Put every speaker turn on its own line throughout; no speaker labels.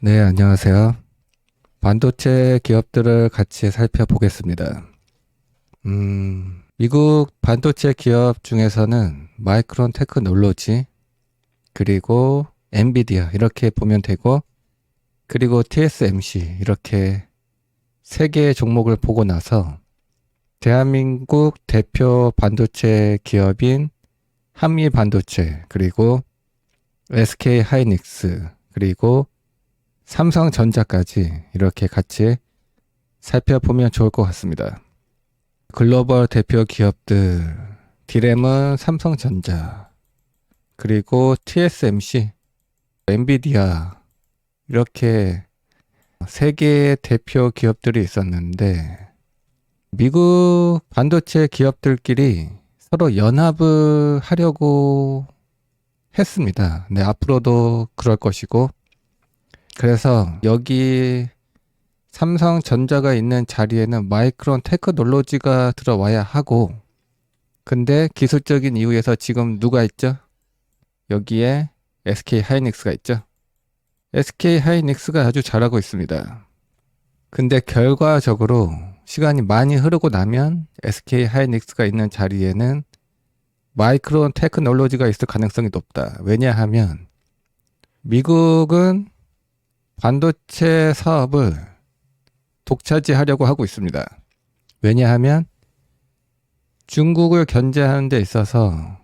네, 안녕하세요. 반도체 기업들을 같이 살펴보겠습니다. 미국 반도체 기업 중에서는 마이크론 테크놀로지, 그리고 엔비디아 이렇게 보면 되고, 그리고 TSMC 이렇게 세 개의 종목을 보고 나서 대한민국 대표 반도체 기업인 한미 반도체, 그리고 SK 하이닉스, 그리고 삼성전자까지 이렇게 같이 살펴보면 좋을 것 같습니다. 글로벌 대표 기업들, 디램은 삼성전자, 그리고 TSMC, 엔비디아, 이렇게 세 개의 대표 기업들이 있었는데, 미국 반도체 기업들끼리 서로 연합을 하려고 했습니다. 네, 앞으로도 그럴 것이고, 그래서 여기 삼성전자가 있는 자리에는 마이크론 테크놀로지가 들어와야 하고, 근데 기술적인 이유에서 지금 누가 있죠? 여기에 SK 하이닉스가 있죠. SK 하이닉스가 아주 잘하고 있습니다. 근데 결과적으로 시간이 많이 흐르고 나면 SK 하이닉스가 있는 자리에는 마이크론 테크놀로지가 있을 가능성이 높다. 왜냐하면 미국은 반도체 사업을 독차지하려고 하고 있습니다. 왜냐하면 중국을 견제하는 데 있어서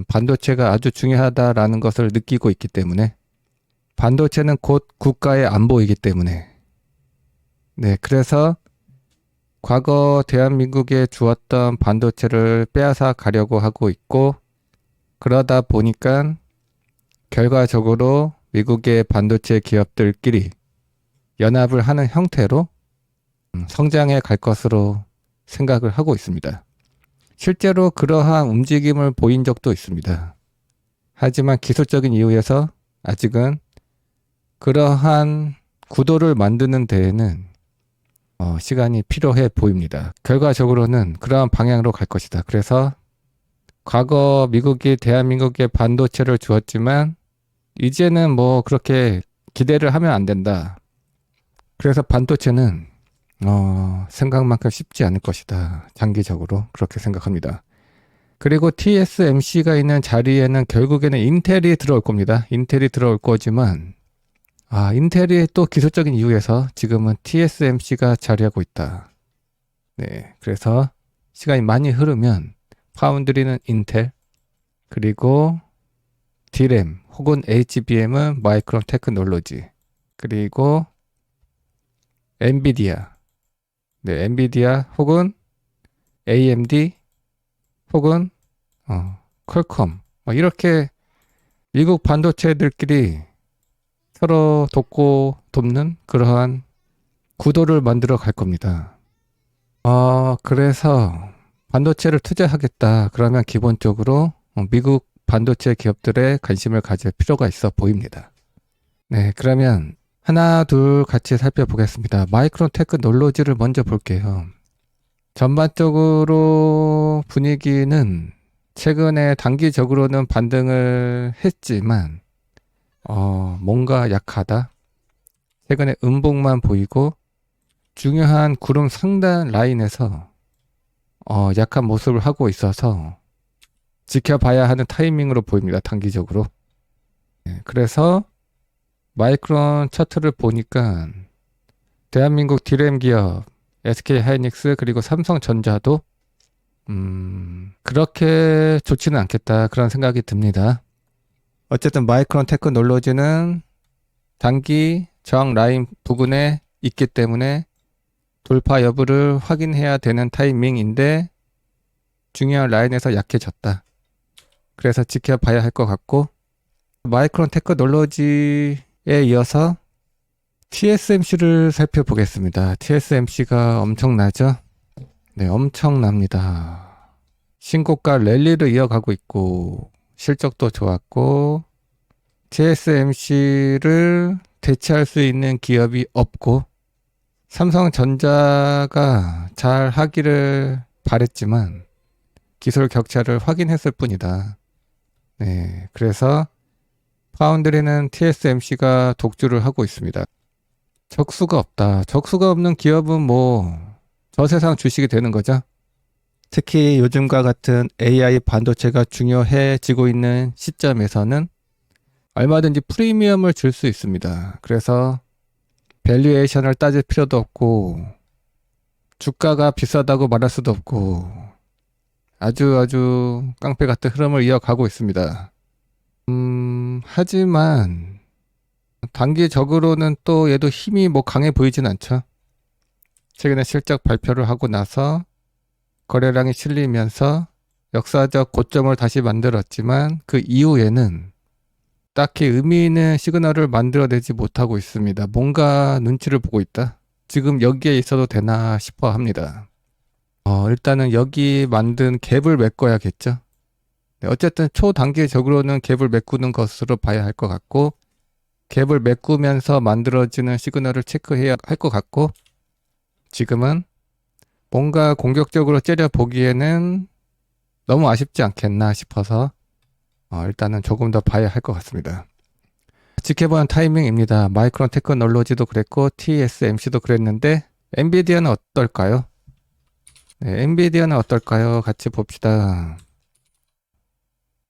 반도체가 아주 중요하다라는 것을 느끼고 있기 때문에, 반도체는 곧 국가의 안보이기 때문에, 네, 그래서 과거 대한민국에 주었던 반도체를 빼앗아 가려고 하고 있고, 그러다 보니까 결과적으로 미국의 반도체 기업들끼리 연합을 하는 형태로 성장해 갈 것으로 생각을 하고 있습니다. 실제로 그러한 움직임을 보인 적도 있습니다. 하지만 기술적인 이유에서 아직은 그러한 구도를 만드는 데에는 시간이 필요해 보입니다. 결과적으로는 그러한 방향으로 갈 것이다. 그래서 과거 미국이 대한민국에 반도체를 주었지만 이제는 뭐 그렇게 기대를 하면 안 된다. 그래서 반도체는 생각만큼 쉽지 않을 것이다. 장기적으로 그렇게 생각합니다. 그리고 TSMC가 있는 자리에는 결국에는 인텔이 들어올 겁니다. 인텔이 들어올 거지만, 인텔이 또 기술적인 이유에서 지금은 TSMC가 자리하고 있다. 네, 그래서 시간이 많이 흐르면 파운드리는 인텔, 그리고 D램 혹은 HBM은 마이크론 테크놀로지, 그리고 엔비디아, 네, 엔비디아 혹은 AMD 혹은 퀄컴, 뭐 이렇게 미국 반도체들끼리 서로 돕고 돕는 그러한 구도를 만들어 갈 겁니다. 그래서 반도체를 투자하겠다. 그러면 기본적으로 미국 반도체 기업들의 관심을 가질 필요가 있어 보입니다. 네, 그러면 하나, 둘 같이 살펴보겠습니다. 마이크론 테크놀로지를 먼저 볼게요. 전반적으로 분위기는 최근에 단기적으로는 반등을 했지만, 뭔가 약하다. 최근에 음봉만 보이고 중요한 구름 상단 라인에서 약한 모습을 하고 있어서 지켜봐야 하는 타이밍으로 보입니다. 단기적으로. 네, 그래서 마이크론 차트를 보니까 대한민국 디램 기업 SK 하이닉스 그리고 삼성전자도 그렇게 좋지는 않겠다, 그런 생각이 듭니다. 어쨌든 마이크론 테크놀로지는 단기 저항 라인 부근에 있기 때문에 돌파 여부를 확인해야 되는 타이밍인데 중요한 라인에서 약해졌다. 그래서 지켜봐야 할 것 같고, 마이크론 테크놀로지에 이어서 TSMC를 살펴보겠습니다. TSMC가 엄청나죠? 네, 엄청납니다. 신고가 랠리를 이어가고 있고 실적도 좋았고, TSMC를 대체할 수 있는 기업이 없고, 삼성전자가 잘 하기를 바랬지만 기술 격차를 확인했을 뿐이다. 네, 그래서 파운드리는 TSMC가 독주를 하고 있습니다. 적수가 없다. 적수가 없는 기업은 뭐 저세상 주식이 되는 거죠. 특히 요즘과 같은 AI 반도체가 중요해지고 있는 시점에서는 얼마든지 프리미엄을 줄 수 있습니다. 그래서 밸류에이션을 따질 필요도 없고 주가가 비싸다고 말할 수도 없고 아주 깡패 같은 흐름을 이어가고 있습니다. 하지만 단기적으로는 또 얘도 힘이 뭐 강해 보이진 않죠. 최근에 실적 발표를 하고 나서 거래량이 실리면서 역사적 고점을 다시 만들었지만 그 이후에는 딱히 의미 있는 시그널을 만들어내지 못하고 있습니다. 뭔가 눈치를 보고 있다. 지금 여기에 있어도 되나 싶어 합니다. 일단은 여기 만든 갭을 메꿔야겠죠. 네, 어쨌든 초단기적으로는 갭을 메꾸는 것으로 봐야 할 것 같고 갭을 메꾸면서 만들어지는 시그널을 체크해야 할 것 같고 지금은 뭔가 공격적으로 째려보기에는 너무 아쉽지 않겠나 싶어서 일단은 조금 더 봐야 할 것 같습니다. 지켜보는 타이밍입니다. 마이크론 테크놀로지도 그랬고 TSMC도 그랬는데 엔비디아는 어떨까요? 네, 엔비디아는 어떨까요? 같이 봅시다.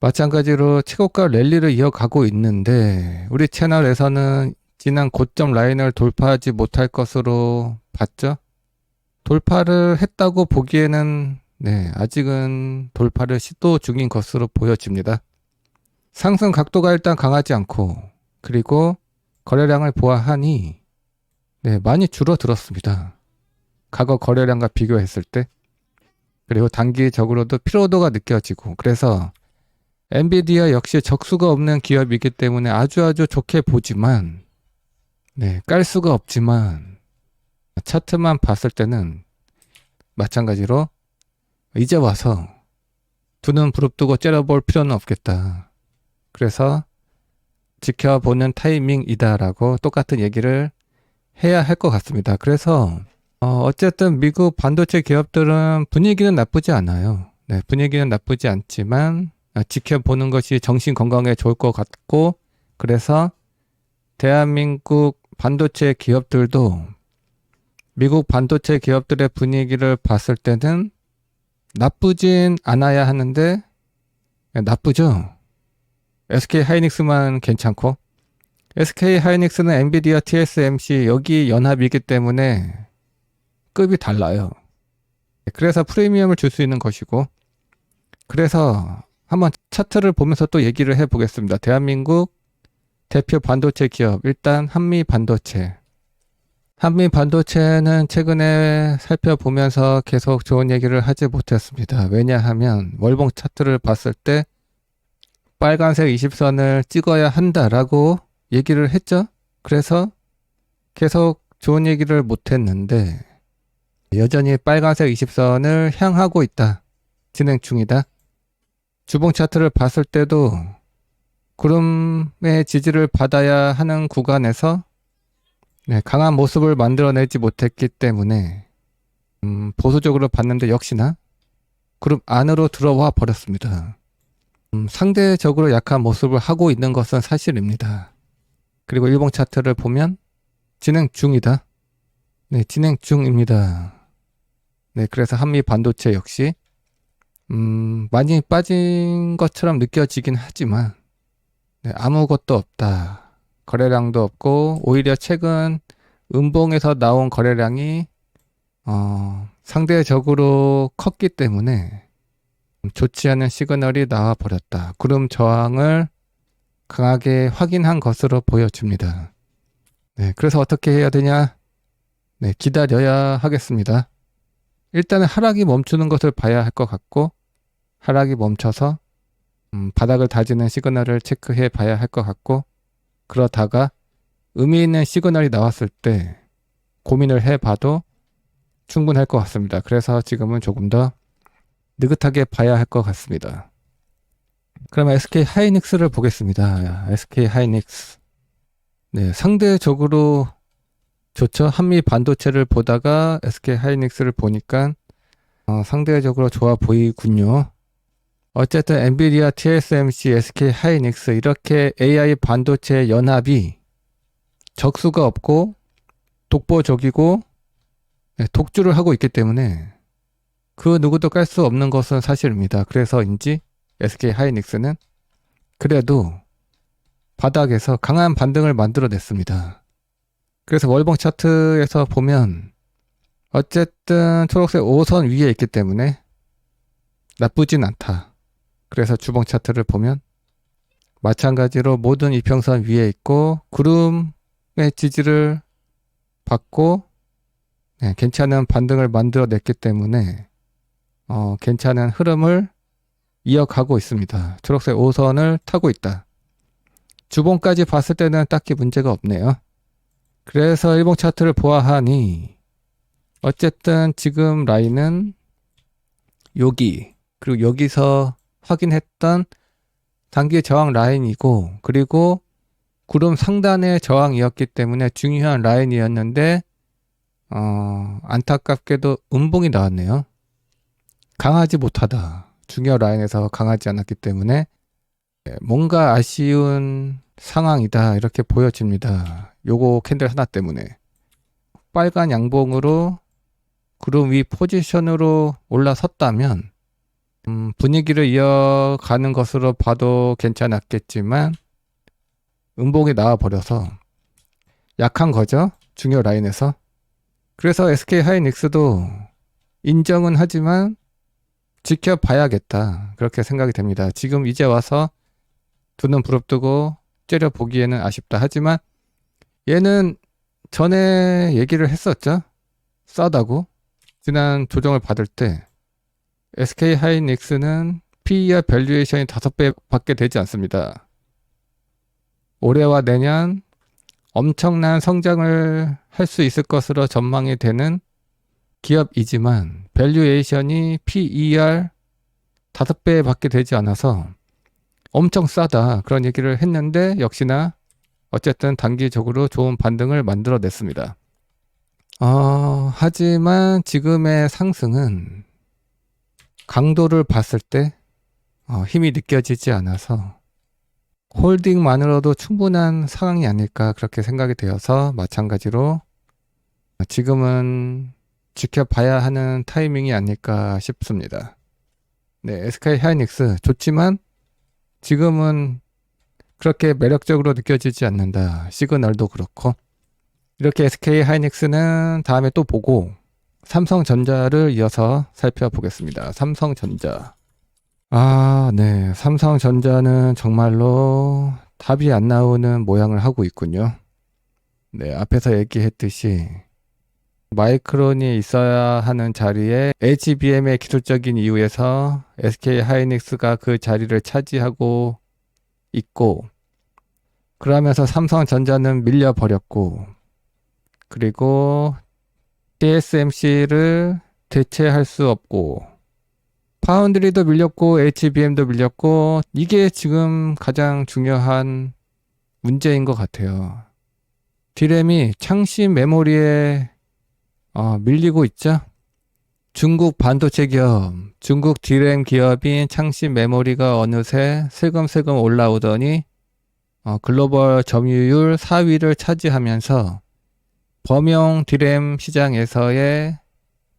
마찬가지로 최고가 랠리를 이어가고 있는데 우리 채널에서는 지난 고점 라인을 돌파하지 못할 것으로 봤죠? 돌파를 했다고 보기에는 아직은 돌파를 시도 중인 것으로 보여집니다. 상승 각도가 일단 강하지 않고 그리고 거래량을 보아하니 많이 줄어들었습니다. 과거 거래량과 비교했을 때 그리고 단기적으로도 피로도가 느껴지고 그래서 엔비디아 역시 적수가 없는 기업이기 때문에 아주 좋게 보지만 깔 수가 없지만 차트만 봤을 때는 마찬가지로 이제 와서 두 눈 부릅뜨고 째려볼 필요는 없겠다. 그래서 지켜보는 타이밍이다라고 똑같은 얘기를 해야 할 것 같습니다. 그래서 어쨌든 미국 반도체 기업들은 분위기는 나쁘지 않아요. 분위기는 나쁘지 않지만 지켜보는 것이 정신 건강에 좋을 것 같고 그래서 대한민국 반도체 기업들도 미국 반도체 기업들의 분위기를 봤을 때는 나쁘진 않아야 하는데 나쁘죠. SK 하이닉스만 괜찮고 SK 하이닉스는 엔비디아, TSMC 여기 연합이기 때문에 급이 달라요. 그래서 프리미엄을 줄 수 있는 것이고 그래서 한번 차트를 보면서 또 얘기를 해보겠습니다. 대한민국 대표 반도체 기업 일단 한미반도체. 한미반도체는 최근에 살펴보면서 계속 좋은 얘기를 하지 못했습니다. 왜냐하면 월봉 차트를 봤을 때 빨간색 20선을 찍어야 한다라고 얘기를 했죠. 그래서 계속 좋은 얘기를 못했는데 여전히 빨간색 20선을 향하고 있다. 진행 중이다. 주봉 차트를 봤을 때도 구름의 지지를 받아야 하는 구간에서 강한 모습을 만들어내지 못했기 때문에 보수적으로 봤는데 역시나 구름 안으로 들어와 버렸습니다. 상대적으로 약한 모습을 하고 있는 것은 사실입니다. 그리고 일봉 차트를 보면 진행 중이다. 진행 중입니다. 그래서 한미 반도체 역시 많이 빠진 것처럼 느껴지긴 하지만 아무것도 없다. 거래량도 없고 오히려 최근 음봉에서 나온 거래량이 상대적으로 컸기 때문에 좋지 않은 시그널이 나와 버렸다. 구름 저항을 강하게 확인한 것으로 보여집니다. 그래서 어떻게 해야 되냐? 기다려야 하겠습니다. 일단은 하락이 멈추는 것을 봐야 할 것 같고 하락이 멈춰서 바닥을 다지는 시그널을 체크해 봐야 할 것 같고 그러다가 의미 있는 시그널이 나왔을 때 고민을 해봐도 충분할 것 같습니다. 그래서 지금은 조금 더 느긋하게 봐야 할 것 같습니다. 그러면 SK 하이닉스를 보겠습니다. SK 하이닉스. 상대적으로 좋죠. 한미 반도체를 보다가 SK 하이닉스를 보니까 상대적으로 좋아 보이군요. 어쨌든 엔비디아, TSMC, SK 하이닉스 이렇게 AI 반도체 연합이 적수가 없고 독보적이고 독주를 하고 있기 때문에 그 누구도 깔 수 없는 것은 사실입니다. 그래서인지 SK 하이닉스는 그래도 바닥에서 강한 반등을 만들어냈습니다. 그래서 월봉 차트에서 보면 어쨌든 초록색 5선 위에 있기 때문에 나쁘진 않다. 그래서 주봉 차트를 보면 마찬가지로 모든 이평선 위에 있고 구름의 지지를 받고 괜찮은 반등을 만들어냈기 때문에 괜찮은 흐름을 이어가고 있습니다. 초록색 5선을 타고 있다. 주봉까지 봤을 때는 딱히 문제가 없네요. 그래서 일봉 차트를 보아하니 어쨌든 지금 라인은 여기 그리고 여기서 확인했던 단기 저항 라인이고 그리고 구름 상단의 저항이었기 때문에 중요한 라인이었는데 안타깝게도 음봉이 나왔네요. 강하지 못하다. 중요 라인에서 강하지 않았기 때문에 뭔가 아쉬운 상황이다 이렇게 보여집니다. 요거 캔들 하나 때문에 빨간 양봉으로 구름 위 포지션으로 올라섰다면 분위기를 이어가는 것으로 봐도 괜찮았겠지만 음봉이 나와버려서 약한 거죠. 중요 라인에서. 그래서 SK 하이닉스도 인정은 하지만 지켜봐야겠다 그렇게 생각이 됩니다. 지금 이제 와서 두 눈 부릅뜨고 째려보기에는 아쉽다. 하지만 얘는 전에 얘기를 했었죠. 싸다고. 지난 조정을 받을 때 SK 하이닉스는 PER 밸류에이션이 5배 밖에 되지 않습니다. 올해와 내년 엄청난 성장을 할 수 있을 것으로 전망이 되는 기업이지만 밸류에이션이 PER 5배 밖에 되지 않아서 엄청 싸다 그런 얘기를 했는데 역시나 어쨌든 단기적으로 좋은 반등을 만들어냈습니다. 하지만 지금의 상승은 강도를 봤을 때 힘이 느껴지지 않아서 홀딩만으로도 충분한 상황이 아닐까 그렇게 생각이 되어서 마찬가지로 지금은 지켜봐야 하는 타이밍이 아닐까 싶습니다. 네, SK 하이닉스 좋지만 지금은 그렇게 매력적으로 느껴지지 않는다. 시그널도 그렇고 이렇게 SK 하이닉스는 다음에 또 보고 삼성전자를 이어서 살펴보겠습니다. 삼성전자. 네. 삼성전자는 정말로 답이 안 나오는 모양을 하고 있군요. 네. 앞에서 얘기했듯이 마이크론이 있어야 하는 자리에 HBM의 기술적인 이유에서 SK 하이닉스가 그 자리를 차지하고 있고 그러면서 삼성전자는 밀려버렸고 그리고 TSMC를 대체할 수 없고 파운드리도 밀렸고 HBM도 밀렸고 이게 지금 가장 중요한 문제인 것 같아요. D램이 창시 메모리에 밀리고 있죠. 중국 반도체 기업, 중국 D램 기업인 창시 메모리가 어느새 슬금슬금 올라오더니 글로벌 점유율 4위를 차지하면서 범용 D램 시장에서의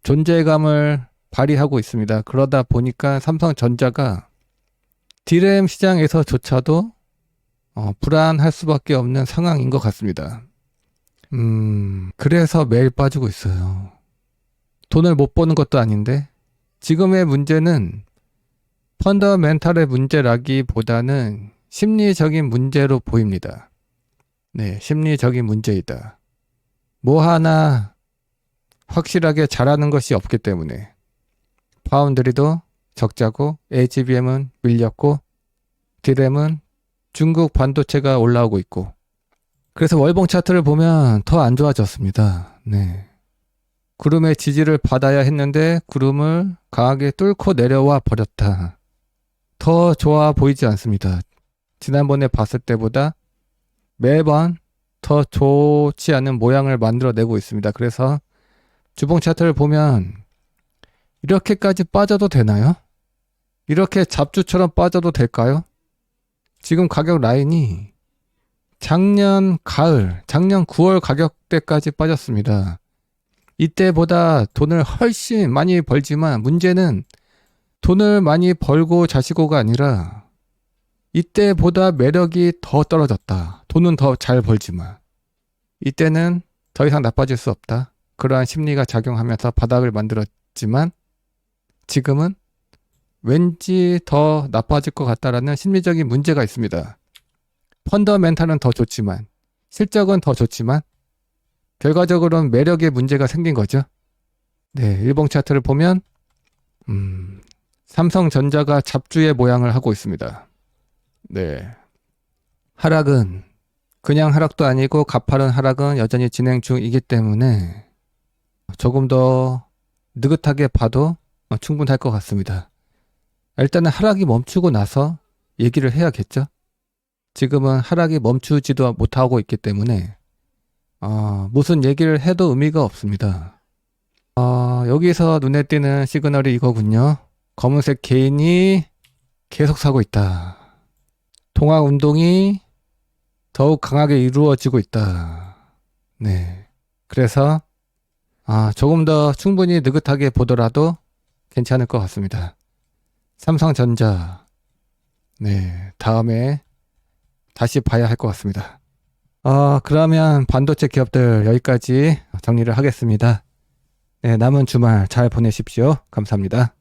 존재감을 발휘하고 있습니다. 그러다 보니까 삼성전자가 D램 시장에서조차도 불안할 수밖에 없는 상황인 것 같습니다. 그래서 매일 빠지고 있어요. 돈을 못 버는 것도 아닌데 지금의 문제는 펀더멘탈의 문제라기보다는 심리적인 문제로 보입니다. 네, 심리적인 문제이다. 뭐 하나 확실하게 잘하는 것이 없기 때문에 파운드리도 적자고 HBM은 밀렸고 D램은 중국 반도체가 올라오고 있고 그래서 월봉 차트를 보면 더 안 좋아졌습니다. 네. 구름의 지지를 받아야 했는데 구름을 강하게 뚫고 내려와 버렸다. 더 좋아 보이지 않습니다. 지난번에 봤을 때보다 매번 더 좋지 않은 모양을 만들어내고 있습니다. 그래서 주봉 차트를 보면 이렇게까지 빠져도 되나요? 이렇게 잡주처럼 빠져도 될까요? 지금 가격 라인이 작년 가을, 작년 9월 가격대까지 빠졌습니다. 이때보다 돈을 훨씬 많이 벌지만 문제는 돈을 많이 벌고 자시고가 아니라 이때보다 매력이 더 떨어졌다. 돈은 더 잘 벌지만 이때는 더 이상 나빠질 수 없다. 그러한 심리가 작용하면서 바닥을 만들었지만 지금은 왠지 더 나빠질 것 같다라는 심리적인 문제가 있습니다. 펀더멘탈은 더 좋지만 실적은 더 좋지만 결과적으로는 매력에 문제가 생긴 거죠. 네, 일봉 차트를 보면 삼성전자가 잡주의 모양을 하고 있습니다. 네, 하락은 그냥 하락도 아니고 가파른 하락은 여전히 진행 중이기 때문에 조금 더 느긋하게 봐도 충분할 것 같습니다. 일단은 하락이 멈추고 나서 얘기를 해야겠죠. 지금은 하락이 멈추지도 못하고 있기 때문에 무슨 얘기를 해도 의미가 없습니다. 여기서 눈에 띄는 시그널이 이거군요. 검은색 개인이 계속 사고 있다. 통화 운동이 더욱 강하게 이루어지고 있다. 네. 그래서 조금 더 충분히 느긋하게 보더라도 괜찮을 것 같습니다. 삼성전자. 네. 다음에 다시 봐야 할 것 같습니다. 그러면 반도체 기업들 여기까지 정리를 하겠습니다. 네, 남은 주말 잘 보내십시오. 감사합니다.